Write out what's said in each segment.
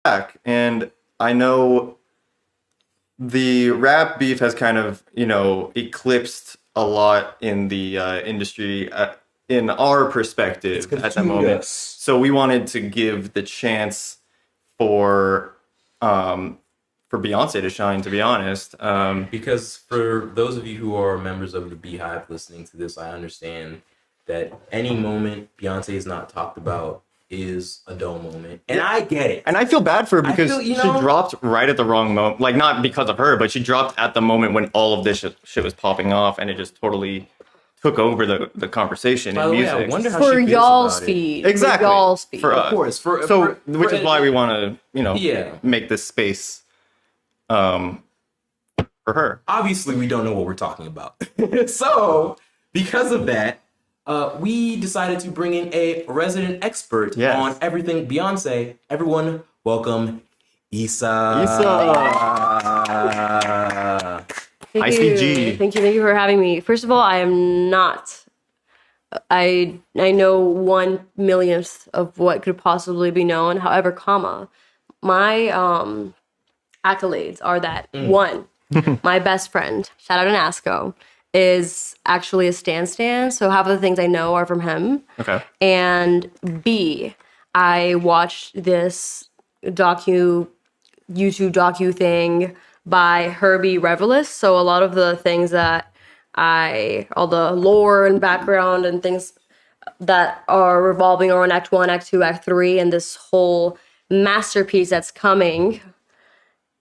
back. And I know the rap beef has kind of, eclipsed a lot in the industry in our perspective at the moment. So we wanted to give the chance for Beyoncé to shine, to be honest. Because for those of you who are members of the Beehive listening to this, I understand that any moment Beyoncé is not talked about is a dull moment. And I get it. And I feel bad for her because she dropped right at the wrong moment. Like, not because of her, but she dropped at the moment when all of this shit was popping off, and it just totally took over the conversation in music. I wonder how for she feels y'all's about feed. Exactly. For y'all's feed. For us. Of course. Which is why we want to, make this space for her. Obviously, we don't know what we're talking about. So, because of that, we decided to bring in a resident expert on everything Beyonce. Everyone, welcome Issa. ICG. Thank you for having me. First of all, I am not. I know 1/1,000,000th of what could possibly be known. However, my accolades are that one, my best friend, shout out to Nasco, is actually a stan. So half of the things I know are from him. Okay. And B, I watched this YouTube docu thing by Herbie Revelis. So a lot of the things that all the lore and background and things that are revolving around Act 1, Act 2, Act 3, and this whole masterpiece that's coming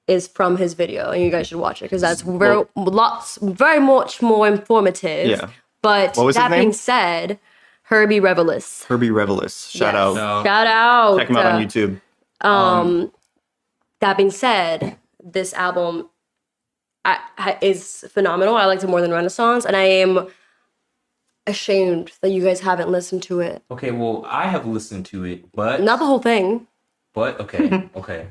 is from his video, and you guys should watch it because that's very much more informative. Yeah. But what was that his name? being said, Herbie Revelis. Herbie Revelis. Shout out. Shout out. Check him out on YouTube. That being said, this album is phenomenal. I liked it more than Renaissance, and I am ashamed that you guys haven't listened to it. Okay, well, I have listened to it, but not the whole thing. But okay.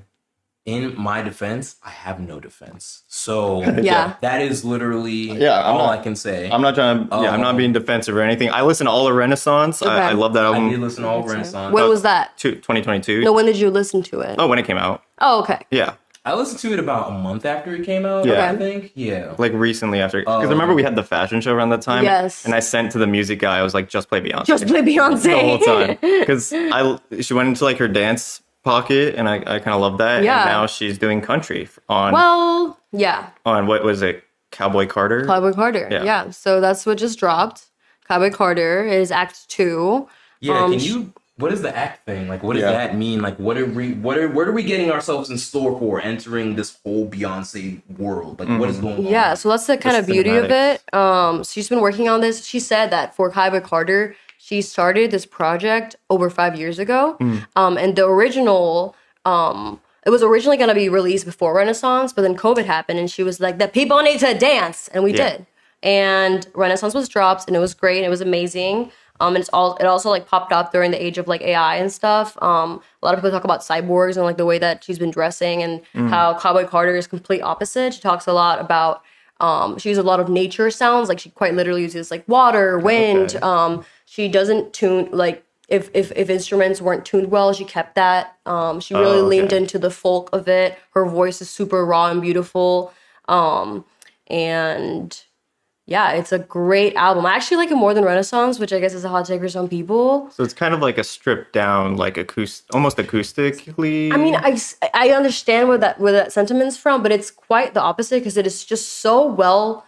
In my defense, I have no defense. So that is literally all I can say. I'm not trying to, I'm not being defensive or anything. I listened to all of Renaissance. Okay. I love that album. I did listen to all of Renaissance. When was that? 2022. No, when did you listen to it? Oh, when it came out. Oh, okay. Yeah. I listened to it about a month after it came out, I think. Yeah. Like recently after. Because remember we had the fashion show around that time? Yes. And I sent to the music guy, I was like, just play Beyonce. Just play Beyonce. The whole time. Because she went into like her dance pocket, and I kind of love that. Yeah. And now she's doing country on. Well, yeah. On what was it? Cowboy Carter? Cowboy Carter. Yeah. So that's what just dropped. Cowboy Carter is Act 2. Yeah. What is the act thing? Like, what does that mean? Like, what are we getting ourselves in store for entering this whole Beyonce world? Like, what is going on? Yeah. So that's the kind of beauty of it. She's been working on this. She said that for Cowboy Carter, she started this project over 5 years ago. And the original, it was originally going to be released before Renaissance, but then COVID happened, and she was like, the people need to dance. And we did. And Renaissance was dropped, and it was great. And it was amazing. And it also like popped up during the age of like AI and stuff. A lot of people talk about cyborgs and like the way that she's been dressing, and how Cowboy Carter is complete opposite. She talks a lot about, she uses a lot of nature sounds. Like she quite literally uses like water, wind. Okay. She doesn't tune, like if instruments weren't tuned well, she kept that. She really leaned into the folk of it. Her voice is super raw and beautiful. And yeah, it's a great album. I actually like it more than Renaissance, which I guess is a hot take for some people. So it's kind of like a stripped down, like almost acoustically. I mean, I understand where that sentiment's from, but it's quite the opposite because it is just so well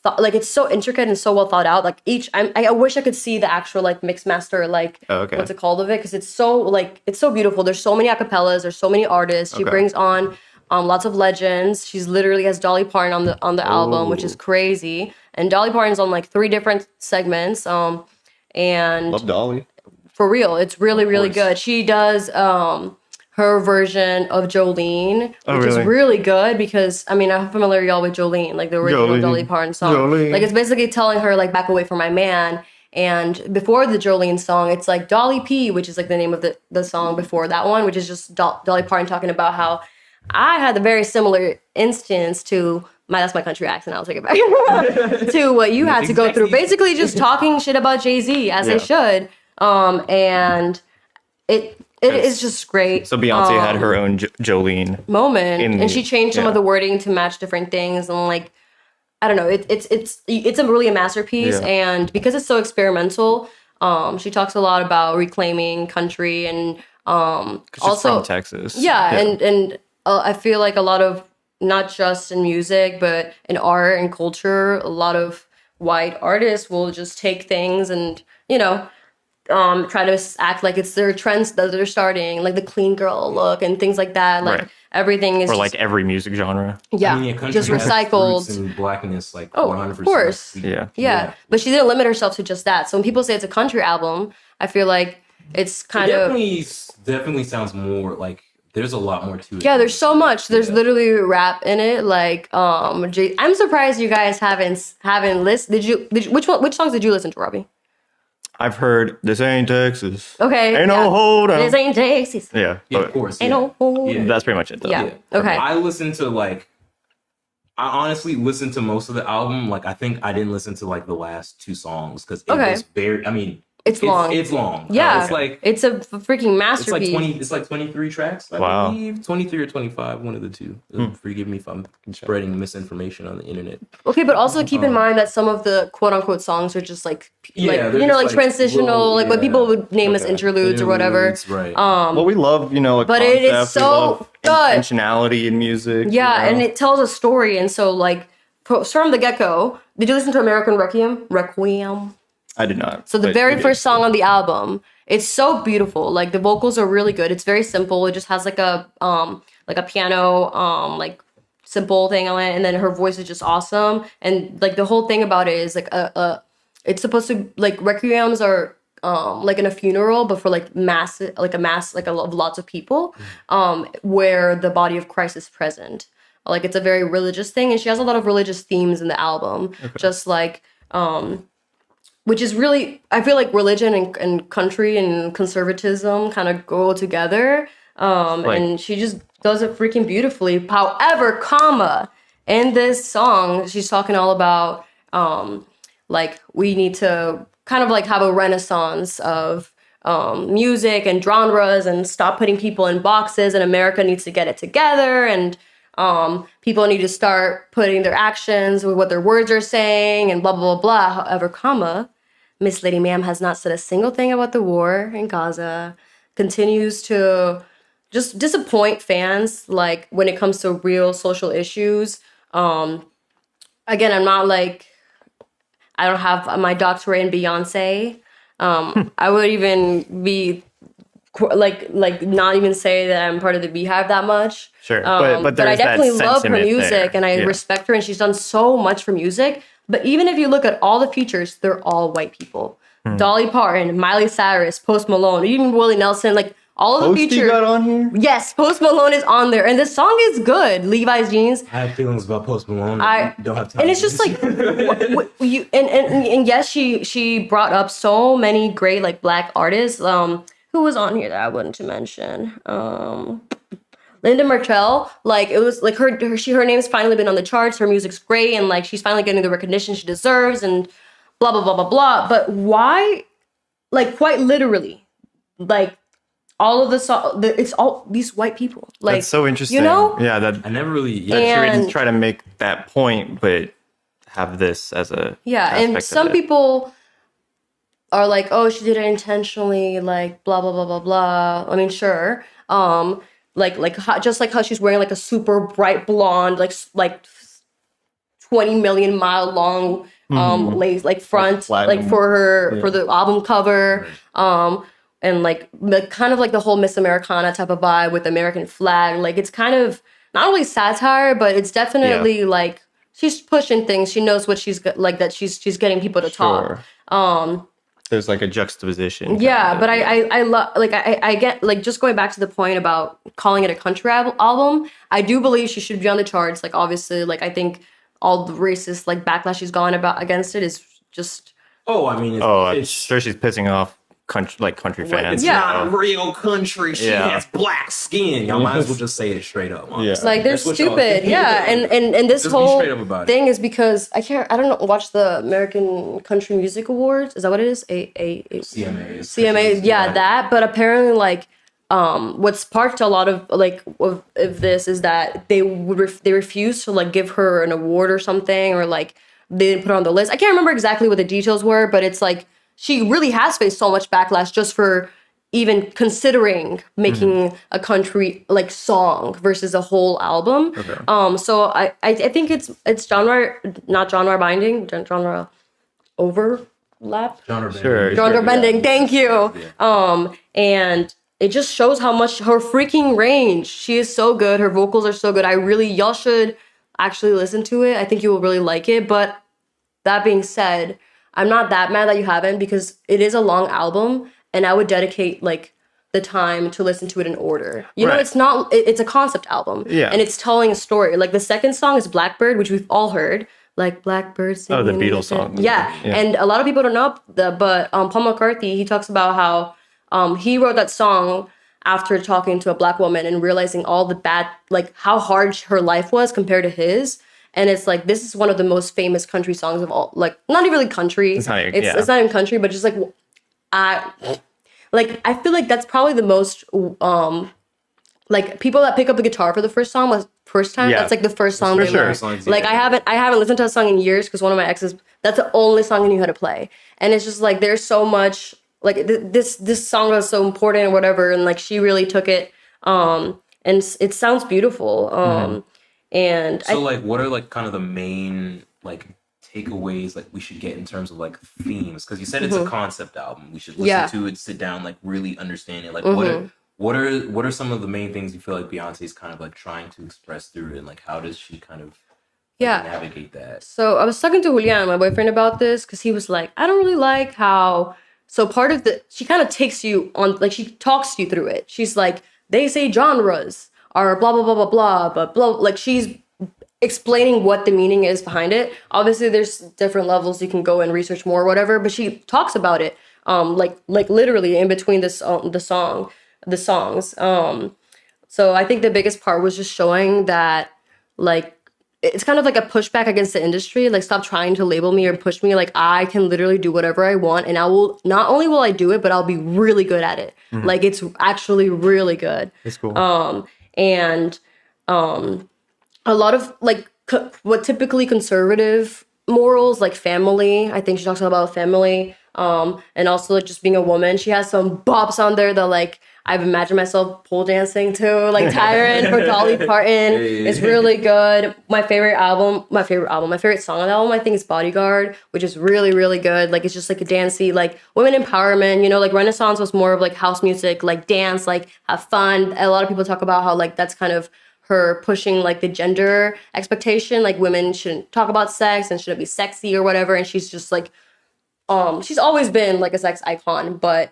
thought. Like it's so intricate and so well thought out. Like I wish I could see the actual like mix master, like what's it called of it, because it's so beautiful. There's so many acapellas. There's so many artists. She brings on lots of legends. She's literally has Dolly Parton on the album, which is crazy. And Dolly Parton's on like 3 different segments. And love Dolly. For real, it's really, really good. She does her version of Jolene, which is really good because, I mean, I'm familiar y'all with Jolene, like the original Dolly Parton song. Jolene. Like it's basically telling her like back away from my man. And before the Jolene song, it's like Dolly P, which is like the name of the song before that one, which is just Dolly Parton talking about how I had a very similar instance to that's my country accent. I'll take it back to what you had to go through. Basically, just talking shit about Jay-Z as they should. And it's It is just great. So Beyonce had her own Jolene moment, and she changed some of the wording to match different things, and like I don't know, it's really a masterpiece, and because it's so experimental, she talks a lot about reclaiming country and also from Texas. And I feel like a lot of not just in music but in art and culture, a lot of white artists will just take things and try to act like it's their trends that they're starting, like the clean girl look and things like that. Like everything is like every music genre. Yeah, just recycled. And blackness, like 100%. Of course. Yeah. But she didn't limit herself to just that. So when people say it's a country album, I feel like it's kind of definitely sounds more like there's a lot more to it. Yeah, there's so much. There's literally rap in it. Like, I'm surprised you guys haven't listened. Which songs did you listen to, Robby? I've heard This Ain't Texas. Okay. Ain't no hold on. This ain't Texas. Yeah. Of course. Ain't no hold. Yeah. That's pretty much it though. Yeah. Okay. I honestly listened to most of the album. Like I think I didn't listen to like the last 2 songs because it was very it's long. It's long. Yeah. It's a freaking masterpiece. It's like 23 tracks. I believe 23 or 25, one of the two. Forgive me if I'm spreading misinformation on the internet. Okay, but also keep in mind that some of the quote unquote songs are just like transitional, like what people would name as interludes or whatever. Right. Well, we love, but it is so good. Intentionality in music. Yeah, and it tells a story, and so like from the get-go, did you listen to American Requiem? I did not. So the very first song on the album, it's so beautiful. Like the vocals are really good. It's very simple. It just has like a piano like simple thing on it, and then her voice is just awesome. And like the whole thing about it is like it's supposed to like requiems are like in a funeral, but for like mass of lots of people, where the body of Christ is present. Like it's a very religious thing, and she has a lot of religious themes in the album. Just like which is really, I feel like religion and country and conservatism kind of go together. And she just does it freaking beautifully. However, in this song, she's talking all about like we need to kind of like have a renaissance of music and genres and stop putting people in boxes, and America needs to get it together, and people need to start putting their actions with what their words are saying and blah, blah, blah, blah. However, Miss Lady Ma'am has not said a single thing about the war in Gaza, continues to just disappoint fans, like, when it comes to real social issues. Again, I'm not, like, I don't have my doctorate in Beyoncé. I would even be, like, not even say that I'm part of the Beehive that much. Sure, but I definitely love her music, there. And I respect her, and she's done so much for music. But even if you look at all the features, they're all white people. Dolly Parton, Miley Cyrus, Post Malone, even Willie Nelson, like all of the features. got on here? Yes, Post Malone is on there, and the song is good. Levi's jeans. I have feelings about Post Malone. I don't have time. And it's just like and yes, she brought up so many great like black artists. Who was on here that I wanted to mention? Linda Martell, like it was like her name's finally been on the charts. Her music's great, and like she's finally getting the recognition she deserves, and blah blah blah blah blah. But why, like quite literally, like all of it's all these white people. Like that's so interesting. You know? Yeah, that I never really. Yeah, she didn't try to make that point, but have this as a and some people are like, oh, she did it intentionally, like blah blah blah blah blah. I mean, sure. Just like how she's wearing like a super bright blonde, like 20 million mile long lace like front, like for her for the album cover, and like kind of like the whole Miss Americana type of vibe with the American flag. Like it's kind of not only satire, but it's definitely like she's pushing things. She knows what she's like, that she's getting people to talk. There's like a juxtaposition. Yeah, but I love, like, I get, like, just going back to the point about calling it a country album, I do believe she should be on the charts. Like, obviously, like, I think all the racist, like, backlash she's gone about against it is just... Oh, I mean... I'm sure she's pissing off country fans. It's not real country. She has black skin. Y'all might as well just say it straight up. Yeah. Like they're stupid. And this whole thing is because I don't watch the American Country Music Awards. Is that what it is? CMAs. Yeah, that. But apparently, like what sparked a lot of like of this is that they refused to like give her an award or something, or like they didn't put her on the list. I can't remember exactly what the details were, but it's like she really has faced so much backlash just for even considering making a country like song versus a whole album. Okay. So I think it's genre, not genre binding, genre overlap. Genre bending. Yeah. Thank you. Yeah. And it just shows how much her freaking range. She is so good. Her vocals are so good. Y'all should actually listen to it. I think you will really like it. But that being said, I'm not that mad that you haven't, because it is a long album, and I would dedicate like the time to listen to it in order. You know, it's a concept album. Yeah. And it's telling a story. Like the second song is Blackbird, which we've all heard. Like Blackbird singing. Oh, the Beatles song. Yeah. And a lot of people don't know but Paul McCartney, he talks about how he wrote that song after talking to a black woman and realizing all the bad, like how hard her life was compared to his. And it's like, this is one of the most famous country songs of all, like, not even really country. It's not even country, but just like, I feel like that's probably the most, like, people that pick up the guitar for the first time, that's like the first song they learn. Like, I haven't listened to a song in years, because one of my exes, that's the only song I knew how to play. And it's just like, there's so much, like, this song was so important or whatever, and like, she really took it, and it sounds beautiful. And so like, what are like kind of the main like takeaways like we should get in terms of like themes? Because you said it's a concept album. We should listen to it, sit down, like really understand it. Like what are some of the main things you feel like Beyonce's kind of like trying to express through it, and like how does she kind of navigate that? So I was talking to Julian, my boyfriend, about this, because he was like, I don't really like how. So part of she kind of takes you on, like she talks you through it. She's like, they say genres are blah, blah, blah, blah, blah, but blah, like she's explaining what the meaning is behind it. Obviously there's different levels you can go and research more or whatever, but she talks about it, like literally in between the songs. So I think the biggest part was just showing that, like, it's kind of like a pushback against the industry. Like, stop trying to label me or push me. Like, I can literally do whatever I want, and I will, not only will I do it, but I'll be really good at it. Mm-hmm. Like, it's actually really good. It's cool. And a lot of like what typically conservative morals, like family. I think she talks about family. And also like just being a woman. She has some bops on there that like I've imagined myself pole dancing to, like Tyrant for Dolly Parton. It's really good. My favorite song on the album, I think, is Bodyguard, which is really, really good. Like, it's just like a dancey, like women empowerment, you know, like Renaissance was more of like house music, like dance, like have fun. A lot of people talk about how like that's kind of her pushing like the gender expectation, like women shouldn't talk about sex and shouldn't be sexy or whatever. And she's just like, she's always been like a sex icon, but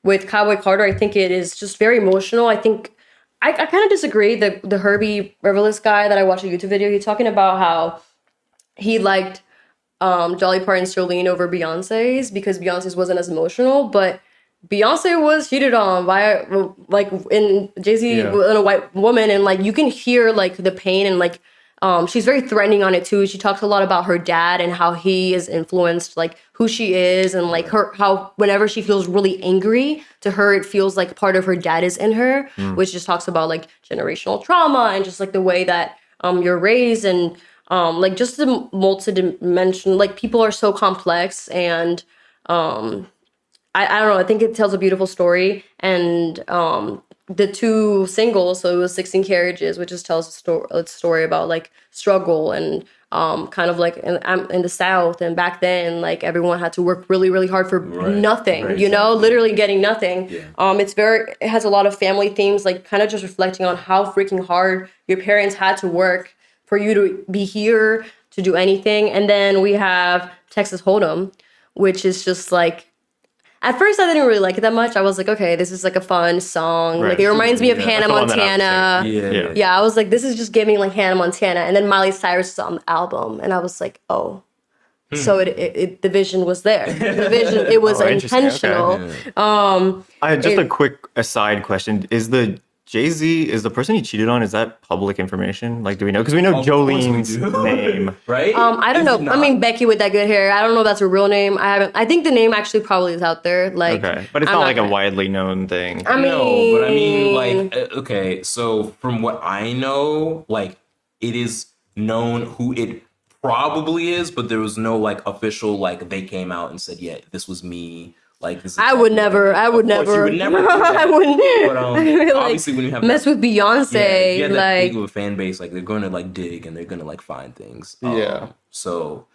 with Cowboy Carter, I think it is just very emotional. I think I kind of disagree. The Herbie Revelist guy that I watched a YouTube video, he's talking about how he liked Dolly Parton's Jolene over Beyonce's because Beyonce's wasn't as emotional, but Beyonce was cheated on by like in Jay-Z and a white woman, and like you can hear like the pain, and like she's very threatening on it too. She talks a lot about her dad and how he has influenced like who she is, and like how whenever she feels really angry, to her it feels like part of her dad is in her, which just talks about like generational trauma and just like the way that you're raised, and like just the multi-dimensional, like people are so complex, and I don't know, I think it tells a beautiful story. And the two singles, so it was 16 Carriages, which just tells a story about like struggle and kind of like in the South, and back then like everyone had to work really, really hard for nothing, you know, literally getting nothing. It has a lot of family themes, like kind of just reflecting on how freaking hard your parents had to work for you to be here to do anything. And then we have Texas Hold'em, which is just like, at first, I didn't really like it that much. I was like, okay, this is like a fun song. Right. Like, it reminds me of Hannah Montana. Yeah, I was like, this is just giving like Hannah Montana. And then Miley Cyrus is on the album. And I was like, oh. So the vision was there. The vision, it was intentional. Okay. Just a quick aside question. Is the Jay-Z is the person he cheated on. Is that public information? Like, do we know? Because we know Jolene's name, right? I don't know. I mean, Becky with that good hair. I don't know if that's her real name. I think the name actually probably is out there. Like, okay, but it's not like a widely known thing. I mean, no, but I mean, like, okay. So from what I know, like, it is known who it probably is, but there was no like official like they came out and said, yeah, this was me. Like, this is I would never. You would never do that. I wouldn't. But like, obviously, when you have mess with Beyonce, if you have that like big of a fan base, like they're going to like dig and they're going to like find things. Yeah. So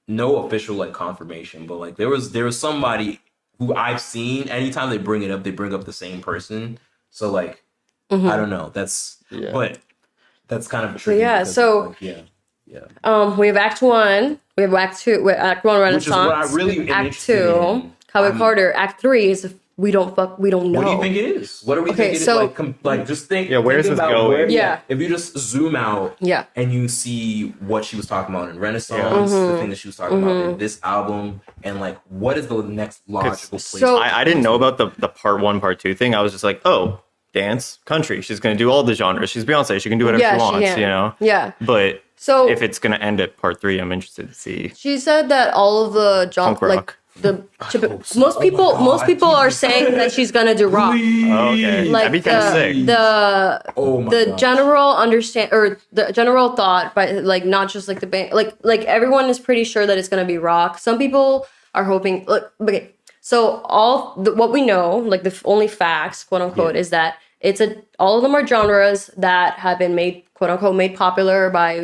no official like confirmation, but like there was somebody who I've seen. Anytime they bring it up, they bring up the same person. So like I don't know. But that's kind of tricky. Yeah. So yeah. we have Act 1. We have Act 2. Act 1 Renaissance. Which is what I really am Act interested 2. in. Cowboy Carter. Act 3 is we don't know. What do you think it is? What do we think it is? Like just think. Yeah, where's this going? Yeah. If you just zoom out. Yeah. And you see what she was talking about in Renaissance, the thing that she was talking about in this album, and like what is the next logical place? So I didn't know about the part 1, part 2 thing. I was just like, oh, dance, country. She's gonna do all the genres. She's Beyonce. She can do whatever she wants. You know. Yeah. But so if it's gonna end at part 3, I'm interested to see. She said that all of the Punk rock. most people are saying that she's gonna do rock. Oh, okay. Like that'd be kind of sick. the general understand or the general thought by like not just like the band like everyone is pretty sure that it's gonna be rock. Some people are hoping. Look, okay. So what we know, like the only facts, quote unquote, is that all of them are genres that have been made, quote unquote, made popular by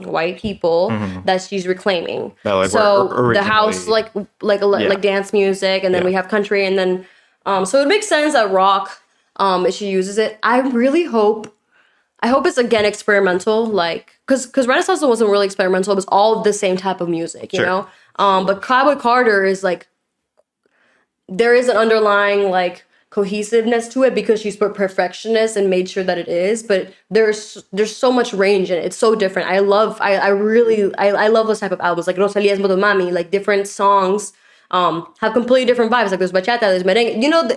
white people that she's reclaiming. So the house, like dance music, and then we have country, and then so it makes sense that rock, if she uses it. I hope it's again experimental, like because Renaissance wasn't really experimental. It was all the same type of music, you know. But Cowboy Carter is like there is an underlying like cohesiveness to it because she's a perfectionist and made sure that it is, but there's so much range in it. It's so different. I love those type of albums like Rosalia's Motomami, like different songs have completely different vibes. Like there's bachata, there's merengue, you know,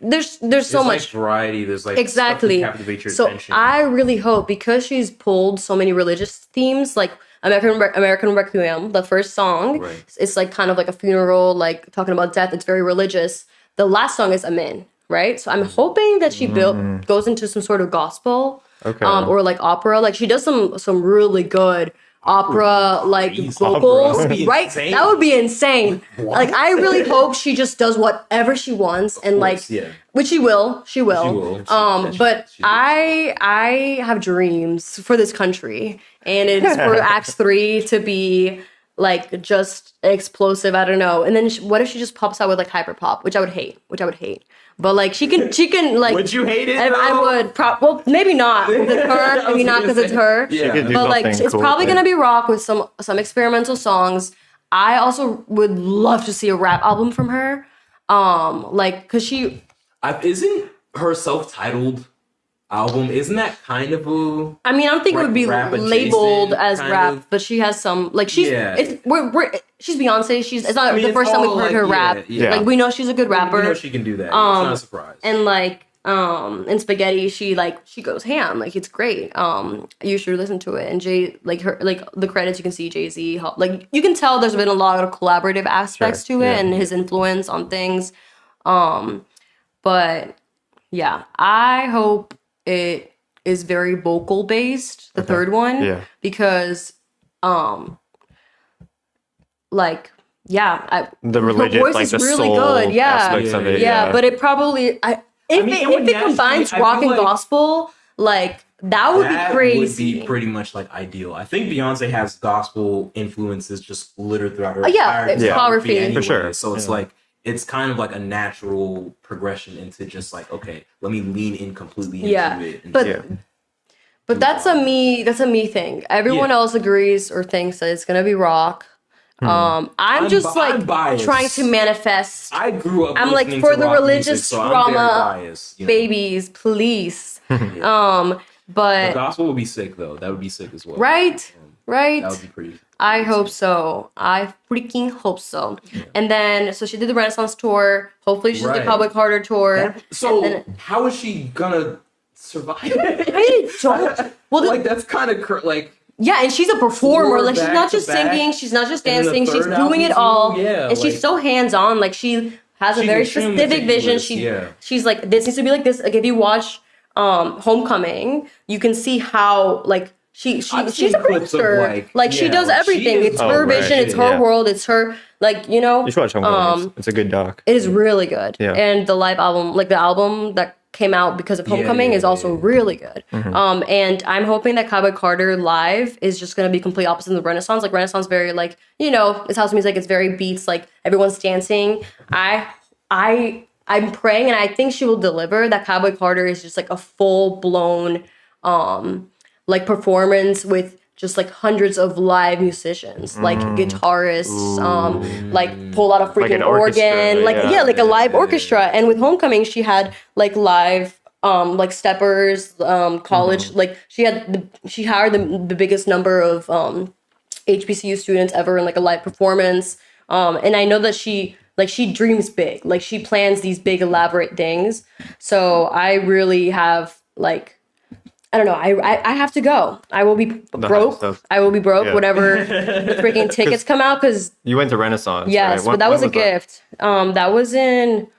there's so much variety. There's like exactly stuff to captivate your so attention. I really hope, because she's pulled so many religious themes, like American Requiem, the first song, it's like kind of like a funeral, like talking about death. It's very religious. The last song is Amen, right? So I'm hoping that she goes into some sort of gospel, or like opera. Like she does some really good opera like vocals, right? Insane. That would be insane. Like I really hope she just does whatever she wants, and which she will. But I have dreams for this country, and it's for Act 3 to be like just explosive. I don't know. And then what if she just pops out with like hyper pop, which I would hate. But like she can like. Would you hate it? I would. Well, maybe not because it's her. Maybe not because it's her. Yeah. But like it's probably gonna be rock with some experimental songs. I also would love to see a rap album from her. Like because she isn't her self-titled album, isn't that kind of a... I mean, I don't think it would be labeled as rap, but she has some, like, she's she's Beyonce. It's not the first time we've heard her rap. Yeah. Like, we know she's a good rapper. We know she can do that. It's not a surprise. And like, in Spaghetti, she goes ham. Like, it's great. You should listen to it. And the credits, you can see Jay-Z. Like, you can tell there's been a lot of collaborative aspects to it and his influence on things. But yeah, I hope it is very vocal based, the third one, because the religious, her voice is really good, aspects of it, but it probably if it combines rock and gospel, like that would be crazy. Would be pretty much like ideal. I think Beyonce has gospel influences just littered throughout her entire discography anyway, for sure. So it's like, it's kind of like a natural progression into just like, okay, let me lean in completely into it. But that's a me thing. Everyone else agrees or thinks that it's gonna be rock. I'm just like trying to manifest. I grew up. I'm like for the religious trauma, babies, please. But the gospel would be sick though. That would be sick as well. Right. That would be pretty. I hope so. I freaking hope so. And then, so she did the Renaissance tour. Hopefully she's the Cowboy Carter tour. How is she gonna survive? I don't. Well, like that's kind of like. Yeah, and she's a performer. Like, she's not just singing. She's not just dancing. She's doing it all. Yeah, and she's so hands-on. Like, she has a very specific vision. She's like, this needs to be like this. Like, if you watch Homecoming, you can see how, like, she's a producer. Like she does everything. It's her vision. It's her world. It's her, like, you know. You should watch Homecoming. It's a good doc. It is really good. Yeah. And the live album, like the album that came out because of Homecoming is also really good. And I'm hoping that Cowboy Carter live is just going to be complete opposite of the Renaissance. Like Renaissance very like, you know, it's house music, it's very beats, like everyone's dancing. I'm praying and I think she will deliver that Cowboy Carter is just like a full blown like performance with just like hundreds of live musicians, like guitarists, like pull out a freaking like organ, like like a live orchestra. And with Homecoming, she had like live, like steppers, college, like she hired the biggest number of HBCU students ever in like a live performance. And I know that she dreams big, like she plans these big elaborate things. So I really have like. I don't know. I have to go. I will be broke. I will be broke whenever the freaking tickets come out. Because you went to Renaissance. Yes, right? but that was a gift. That was in.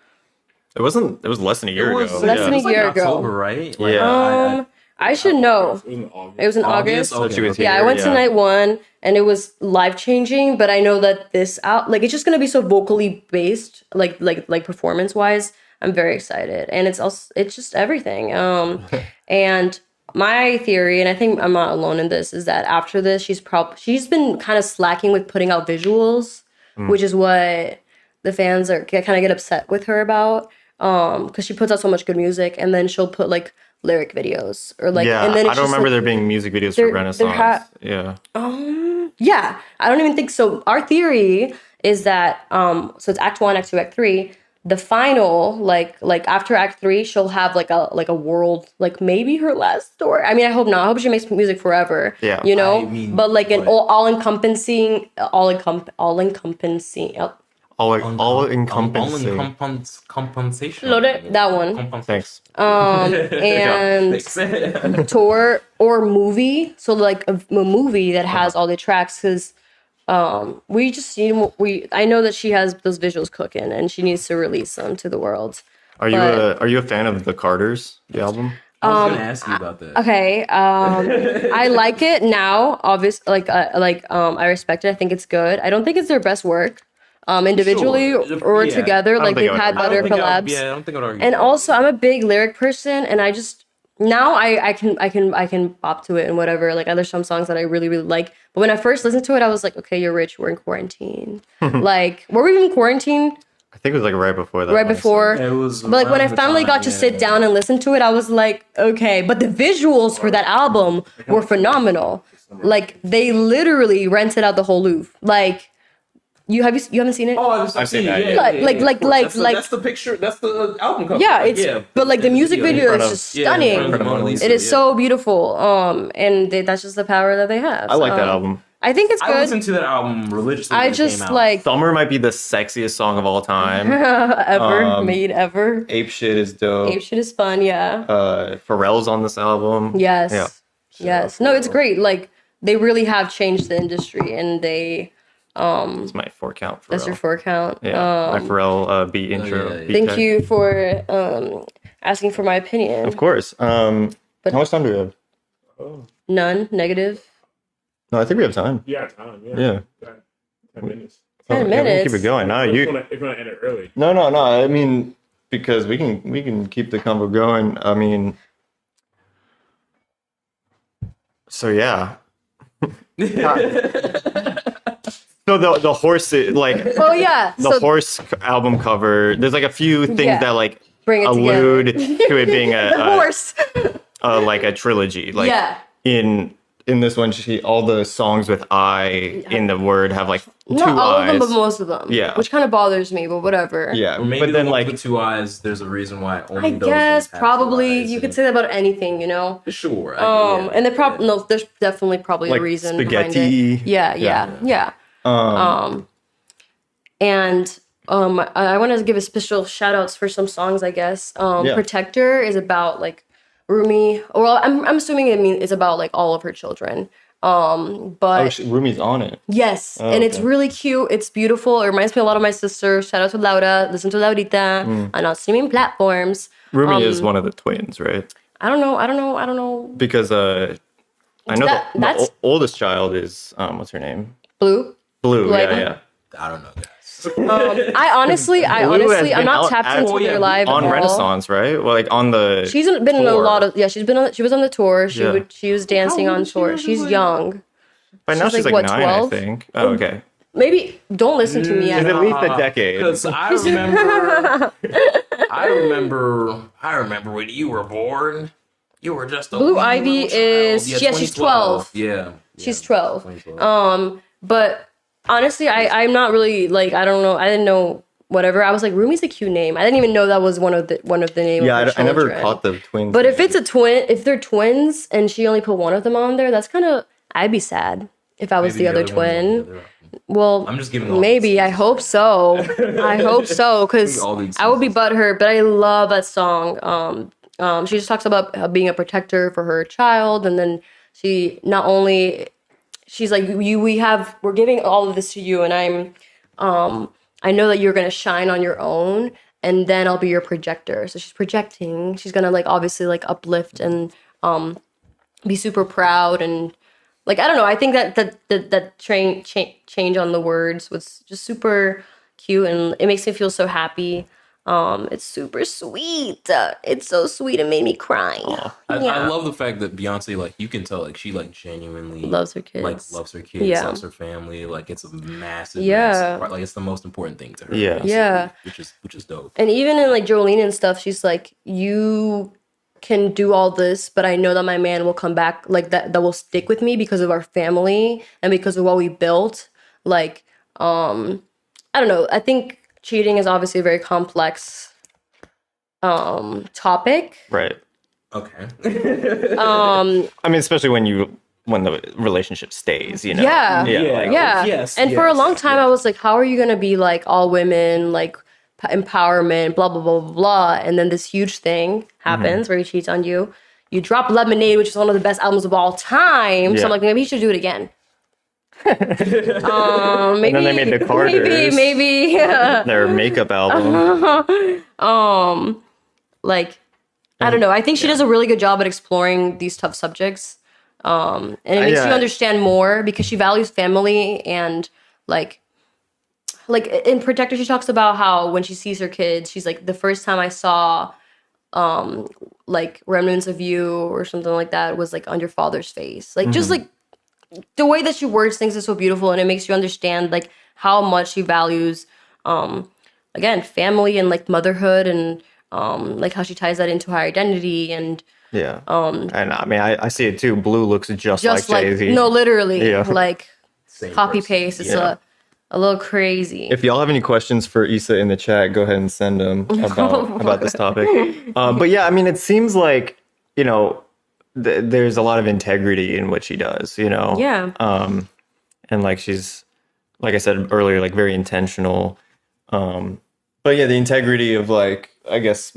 It wasn't. It was less than a year ago. Less than a year ago. October, right? Like, yeah. I should know. It was in August. So she was here, I went to night one, and it was life changing. But I know that this it's just gonna be so vocally based, like performance wise. I'm very excited, and it's just everything. And. My theory, and I think I'm not alone in this, is that after this, she's been kind of slacking with putting out visuals, which is what the fans kind of get upset with her about, because she puts out so much good music, and then she'll put like lyric videos or like. Yeah, and then I don't remember there being music videos for Renaissance. Yeah. Yeah, I don't even think so. Our theory is that so it's Act 1, Act 2, Act 3. The final, like after Act 3, she'll have like a world, like maybe her last story. I mean, I hope not. I hope she makes music forever. Yeah, you know. But like an all encompassing. Compensation. That one. Thanks. And tour or movie. So like a movie that has all the tracks, because. We just need. I know that she has those visuals cooking, and she needs to release them to the world. Are you a fan of the Carters, the album? I was gonna ask you about that. Okay, I like it now. Obviously, I respect it. I think it's good. I don't think it's their best work, individually or together. Like they've had better collabs. I don't think I would argue. And also, I'm a big lyric person, and I just. Now I can bop to it and whatever. Like there's some songs that I really, really like. But when I first listened to it, I was like, okay, you're rich. We're in quarantine. Like, were we even in quarantine? I think it was like right before that. Right before. It was. But like when I finally got to sit down and listen to it, I was like, okay. But the visuals for that album were phenomenal. Like they literally rented out the whole Louvre. Like. You haven't seen it? Oh, I've seen it. Yeah. That's the picture. That's the album cover. Yeah, but like the music video is just stunning. It is so beautiful. And that's just the power that they have. I like that album. I think it's good. I listened to that album religiously. I just like Summer might be the sexiest song of all time made ever. Ape Shit is dope. Ape Shit is fun. Yeah. Pharrell's on this album. Yes. Yeah. Yes. No, it's great. Like they really have changed the industry, and they. It's my 4 count. Pharrell. That's your 4 count. Yeah, my Pharrell beat intro. Yeah. Beat Thank tech. you for asking for my opinion. Of course. How much time do we have? None. Negative. No, I think we have time. Yeah, time. Yeah. 10 minutes. 10 minutes. We can keep it going. No, If you want to end it early. No. I mean, because we can keep the convo going. I mean, so yeah. So the horse, like, Oh yeah. the horse album cover. There's like a few things that like Bring it allude to it being the horse. like a trilogy. Like Yeah. in in this one, all the songs with I in the word have like two Not all eyes. of them, but most of them. Yeah. Which kind of bothers me, but whatever. Yeah, Or maybe but then like with 2 eyes, there's a reason why only I those guess have 2 probably eyes, you could and- say that about anything, you know. Sure. And no, there's definitely probably like a reason spaghetti. behind it. Yeah. And I want to give a special shout outs for some songs, I guess. Protector is about like Rumi. Well, I'm assuming it's about like all of her children. But Rumi's on it. yes, and it's really cute. It's beautiful. It reminds me a lot of my sister. Shout out to Laura. Listen to Laurita on all streaming platforms. Rumi is one of the twins, right? I don't know. Because I know the that's oldest child is what's her name? Blue. Blue. Like- Yeah. I don't know, guys. I honestly, Blue has I'm been not out tapped into their live on at all. Renaissance, right? Well, like on the. She's been in a tour. lot of she was on the tour. Yeah. She was dancing How old on is she tour. now? She's young. By now she's like what, 9, 12? I think. Oh, okay. Maybe don't listen to me. It's at least a decade. Because I remember when you were born. You were just a Blue wee Ivy little child. is- yeah, she's 12. Yeah. She's 12. 2012. But honestly, I'm not really like I don't know. I didn't know whatever. I was like Rumi's a cute name. I didn't even know that was one of the name. Yeah, of her I never children. caught the twins. But if it's a twin, if they're twins and she only put one of them on there, that's kind of I'd be sad if I was Maybe the other one's on the twin. other- Well, I'm just giving all maybe. the I hope so. I hope so because All the I would be butthurt. But I love that song. She just talks about being a protector for her child, and then she not only she's like we're giving all of this to you, and I know that you're gonna shine on your own, and then I'll be your projector. So she's projecting. She's gonna like obviously like uplift and be super proud and. Like, I don't know. I think that change on the words was just super cute, and it makes me feel so happy. It's super sweet. It's so sweet. It made me cry. I love the fact that Beyonce, like, you can tell, like, she, like, genuinely Loves her kids. like, loves her kids, Yeah. loves her family. Like, it's a massive, Yeah. massive part. Like, it's the most important thing to her. Yeah. basically, Yeah. which is dope. And even in like Jolene and stuff, she's like, you can do all this, but I know that my man will come back, like that will stick with me because of our family and because of what we built. Like, I don't know. I think cheating is obviously a very complex topic. Right. Okay. I mean, especially when the relationship stays, you know. Yeah. Like, Yeah. Yes, And for a yes, long time, I was like, how are you going to be like all women, like empowerment, blah, blah, blah, blah, blah. And then this huge thing happens where he cheats on you. You drop Lemonade, which is one of the best albums of all time. Yeah. So I'm like, maybe he should do it again. Maybe, And then they made the Carters. Maybe. Their makeup album. Like, I don't know. I think she does a really good job at exploring these tough subjects. And it makes you understand more because she values family and like in Protector, she talks about how when she sees her kids, she's like, the first time I saw like remnants of you or something like that was like on your father's face. Like just like the way that she words things is so beautiful, and it makes you understand like how much she values again, family and like motherhood, and like how she ties that into her identity. And Yeah. And I mean, I see it too. Blue looks just like Jay-Z. no, literally, Yeah. like Same copy person. paste. It's Yeah. a little crazy. If y'all have any questions for Issa in the chat, go ahead and send them about this topic. But yeah, I mean, it seems like, you know, there's a lot of integrity in what she does, you know? Yeah. And like she's, like I said earlier, like very intentional. But yeah, the integrity of like, I guess,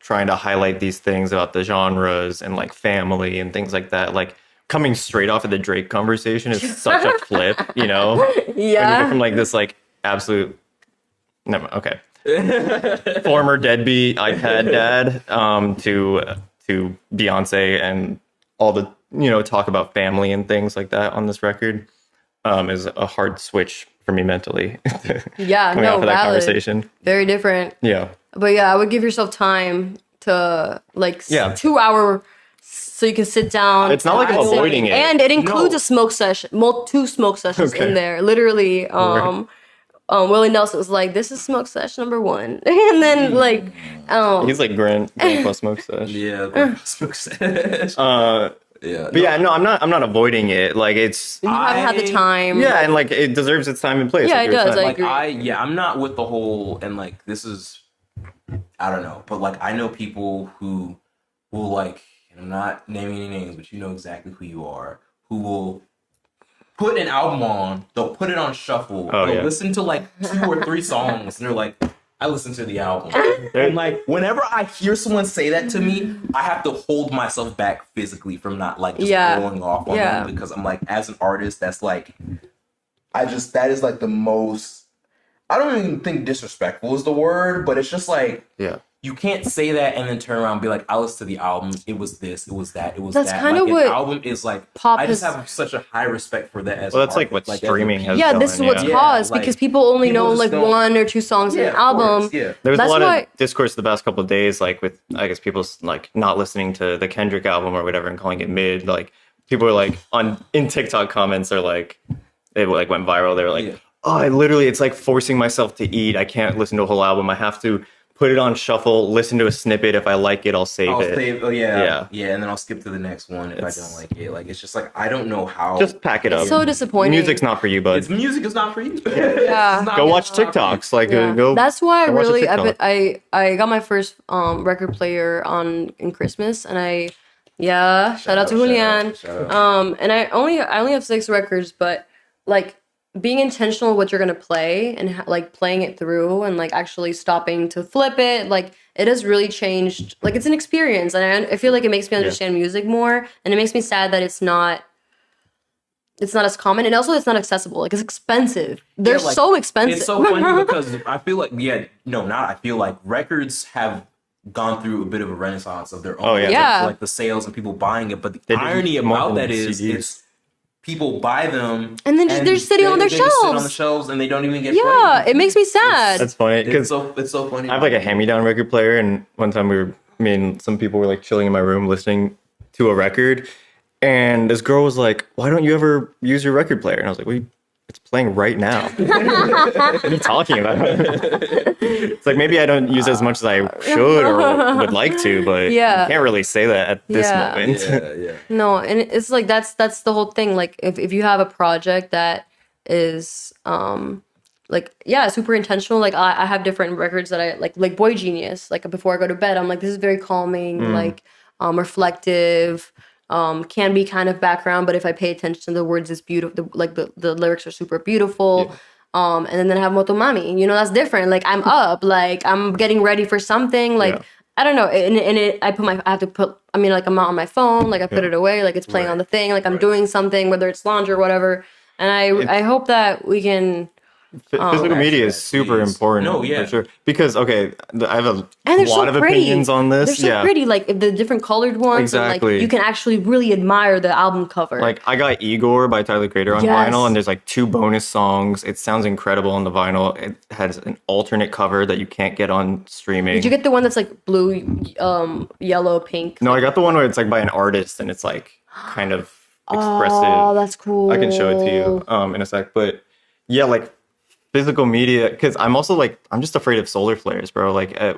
trying to highlight these things about the genres and like family and things like that. Like coming straight off of the Drake conversation is such a flip, you know? When you go from like this like absolute, okay. Former deadbeat iPad dad to Beyonce and all the, you know, talk about family and things like that on this record is a hard switch for me mentally. Yeah, coming no, off of that valid. conversation. Very different. Yeah. But yeah, I would give yourself time to like 2 hour so you can sit down. It's not like I'm avoiding it. And it includes a smoke session, 2 smoke sessions in there. Literally, Willie Nelson was like, "This is smoke session number 1." And then like He's like Grandpa Smoke Sesh. Yeah. Yeah. But yeah, no, I'm not avoiding it. Like it's You haven't had the time. yeah, and like it deserves its time and place. Yeah, like it you were does, saying. like- I'm not with the whole, and like this is, I don't know, but like I know people who will like, and I'm not naming any names, but you know exactly who you are, who will put an album on, they'll put it on shuffle, they'll listen to like 2 or 3 songs, and they're like, I listened to the album. And like whenever I hear someone say that to me, I have to hold myself back physically from not like just going off on them, because I'm like, as an artist, that's like, that is like the most, I don't even think disrespectful is the word, but it's just like, you can't say that and then turn around and be like, I listened to the album, it was this, it was that, it was That's that. kind of like, what an album is like, pop I just is- have such a high respect for that as Well, that's an like what artist, streaming has Yeah, done. this is what's Yeah, caused like, because people only people know just like don't- 1 or 2 songs in an of album. course, yeah. There was That's a lot why- of discourse the past couple of days, like with I guess people like not listening to the Kendrick album or whatever and calling it mid. Like people were like in TikTok comments are like it like went viral. They were like, oh, it's like forcing myself to eat. I can't listen to a whole album. I have to put it on shuffle, listen to a snippet. If I like it, I'll save it. Yeah, and then I'll skip to the next one if I don't like it. Like it's just like I don't know how. Just pack it up. It's so disappointing. Music's not for you, bud. Music is not for you. Yeah. Go watch TikToks. Like go. That's why go watch a really TikTok. I got my first record player in Christmas, and shout out to Julian. And I only have 6 records, but like being intentional with what you're gonna play and like playing it through and like actually stopping to flip it, like it has really changed. Like it's an experience, and I feel like it makes me understand music more, and it makes me sad that it's not as common, and also it's not accessible. Like it's expensive. They're like, so expensive. It's so funny because I feel like I feel like records have gone through a bit of a renaissance of their own. Oh, yeah. Yeah. Like the sales and people buying it, but the They do irony more about than that is CDs. it's people buy them And then they're sitting on their they just sit on shelves. the shelves and they don't even get Yeah, played. it makes me sad. That's funny It's because so funny. I have like a hand-me-down record player, and one time me and some people were like chilling in my room listening to a record, and this girl was like, "Why don't you ever use your record player?" And I was like, it's playing right now. What are you talking about? It's like maybe I don't use it as much as I should or would like to, but you can't really say that at this moment. No, and it's like that's the whole thing. Like if you have a project that is super intentional. Like I have different records that I like Boy Genius. Like before I go to bed, I'm like, this is very calming, like reflective. Can be kind of background, but if I pay attention to the words, it's beautiful. The lyrics are super beautiful. And then I have Motomami. You know, that's different. Like I'm up, like I'm getting ready for something. Like I don't know. I'm not on my phone. Like I put it away. Like it's playing on the thing. Like I'm doing something, whether it's laundry or whatever. And I hope that we can. Physical media is super important. For sure. Because I have a lot of opinions on this. They're so pretty, like the different colored ones. Exactly. And, like, you can actually really admire the album cover. Like I got Igor by Tyler Creator on vinyl, and there's like 2 bonus songs. It sounds incredible on the vinyl. It has an alternate cover that you can't get on streaming. Did you get the one that's like blue, yellow, pink? No, I got the one where it's like by an artist and it's like kind of expressive. Oh, that's cool. I can show it to you in a sec. But yeah, like physical media, because I'm also like, I'm just afraid of solar flares, bro. Like if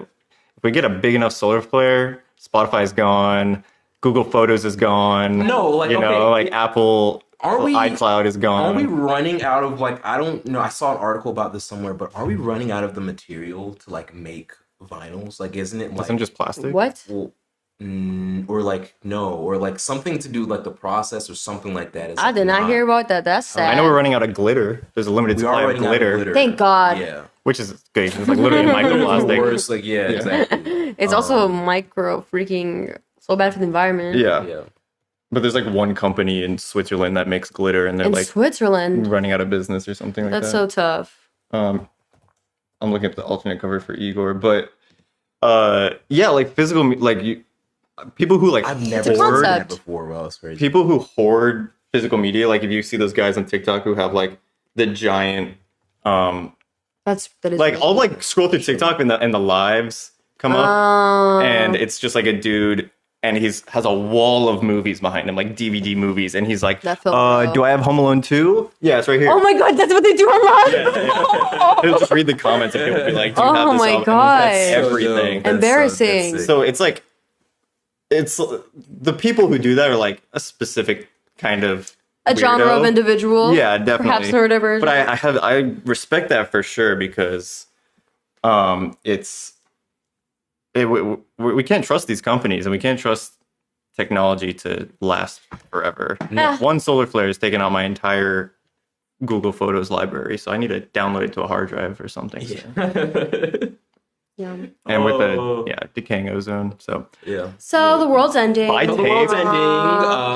we get a big enough solar flare, Spotify's gone, Google Photos is gone. No, like, like Apple iCloud is gone. Are we running out of like, I don't know, I saw an article about this somewhere, but are we running out of the material to like make vinyls? Like, isn't it like... Isn't just plastic? What? Well, or like, no, or like something to do with like the process or something like that. I did not hear about that. That's sad. I know we're running out of glitter. There's a limited supply of glitter. Thank God. Yeah. Which is good. It's like literally microplastic. Worse, like, exactly. It's also micro freaking so bad for the environment. Yeah. But there's like one company in Switzerland that makes glitter, and they're in like Switzerland running out of business or something like that. That's so tough. I'm looking at the alternate cover for Igor, but like physical, like people who like I've never hoard seen that before. Well, it's crazy. People who hoard physical media, like if you see those guys on TikTok who have like the giant that is like I'll like scroll through TikTok and the lives come up and it's just like a dude and has a wall of movies behind him, like DVD movies, and he's like, do I have Home Alone 2? Yeah, it's right here. Oh my God, that's what they do online. He'll just read the comments and he'll be like, do you have this my album? God. That's everything. Embarrassing. So it's like it's the people who do that are like a specific kind of genre of individual. Yeah, definitely. Perhaps neurodivergent. But I respect that for sure because we can't trust these companies and we can't trust technology to last forever. Yeah. One solar flare has taken out my entire Google Photos library, so I need to download it to a hard drive or something. Yeah. And with the decaying ozone, so Yeah. So the world's ending. Buy The world's tape. ending.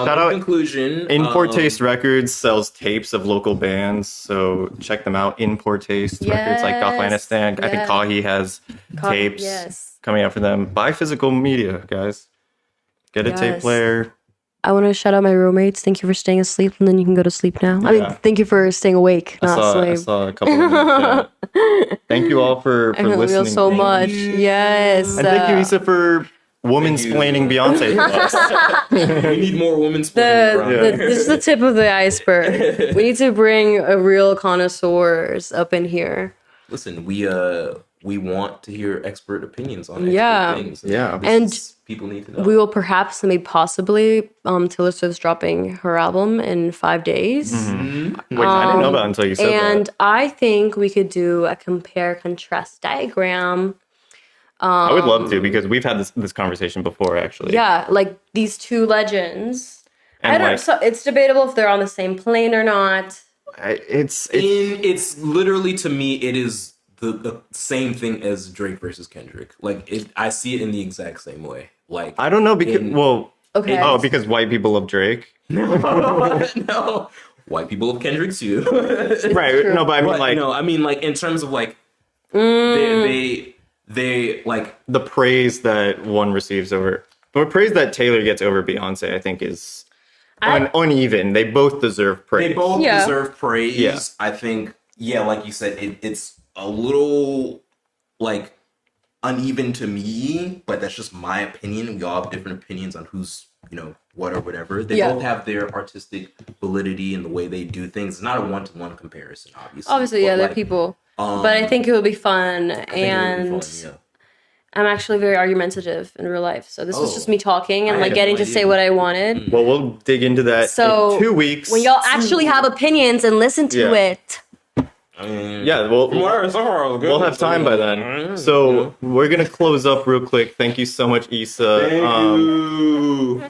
Shout out Conclusion. In Poor Taste Records sells tapes of local bands, so check them out. In Poor Taste Records, like Afghanistan. I think Yeah. Kahi has tapes Yes. coming out for them. Buy physical media, guys. Get a tape Yes. player. I want to shout out my roommates. Thank you for staying asleep, and then you can go to sleep now. I mean, Yeah. thank you for staying awake, I not saw asleep. a couple of them. Thank you all for I love listening. you so much. Yes. And thank you, Issa, for woman-splaining Beyonce to us. We need more women splitting around. This is the tip of the iceberg. We need to bring a real connoisseurs up in here. Listen, we want to hear expert opinions on expert Yeah. things. Yeah. People need to know. We will perhaps, maybe possibly, Taylor Swift's dropping her album in 5 days. Wait, I didn't know that until you said And that. I think we could do a compare-contrast diagram. I would love to because we've had this conversation before, actually. Yeah, like these two legends. And I don't. like- So it's debatable if they're on the same plane or not. It's literally, to me, it is the same thing as Drake versus Kendrick. Like, I see it in the exact same way. Like, I don't know because Okay. because white people love Drake. no, white people love Kendrick too. Right. No, but I mean But, like no, I mean like in terms of like they like the praise that one receives over the praise that Taylor gets over Beyonce, I think is uneven. They both deserve praise. they both Yeah. deserve praise. Yeah. I think, yeah, like you said, it's a little like uneven to me, but that's just my opinion. We all have different opinions on who's, what or whatever. They Yeah. both have their artistic validity and the way they do things. It's not a one-to-one comparison, obviously. Obviously, yeah, but, they're like, people. But I think it would be fun, I think it would be and fun, yeah. I'm actually very argumentative in real life. So this was Oh. just me talking and I like had getting no to idea. say what I wanted. Well, we'll dig into that So in 2 weeks. when y'all actually have opinions and listen to Yeah. it. I mean, Yeah, well, from what I saw, it was good. we'll have time by then. So we're gonna close up real quick. Thank you so much, Issa. Thank you.